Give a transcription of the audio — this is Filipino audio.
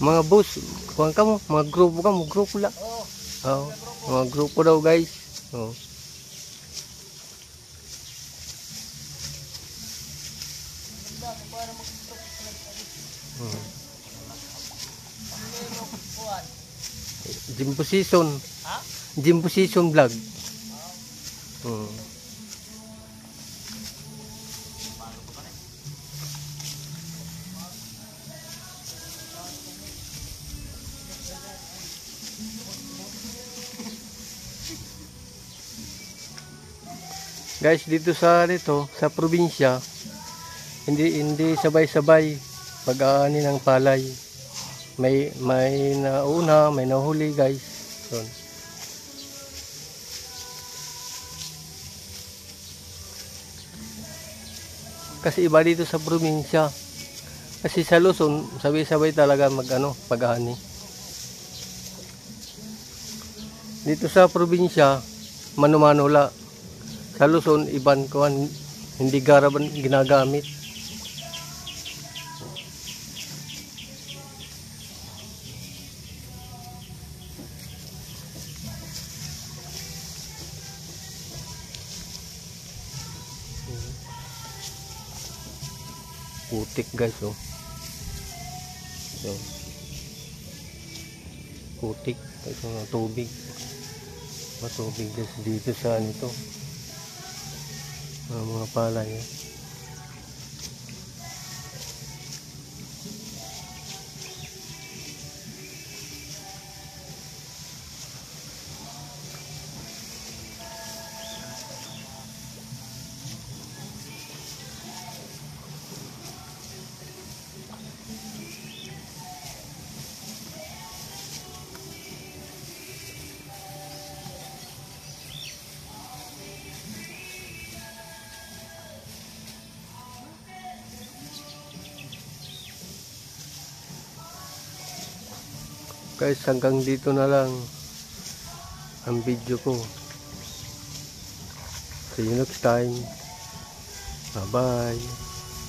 Mga boss, kuhan ka mo, mga grupo lang. Oo, mga grupo daw guys. Oo. Jimbo Season. Jimbo Season vlog. Guys, dito sa probinsya, hindi sabay-sabay pag-aani ng palay. May nauna, may nahuli guys. Yun. Kasi iba dito sa probinsya. Kasi sa Luzon, sabay-sabay talaga pag-aani. Dito sa probinsya, mano-mano la. Sa Luzon, iban kuhan, hindi garaban ginagamit. Putik guys, oh. So, putik. Ito na tubig. Matubig guys dito sa nito. Mga palay. Guys, hanggang dito na lang ang video ko. See you next time. Bye bye.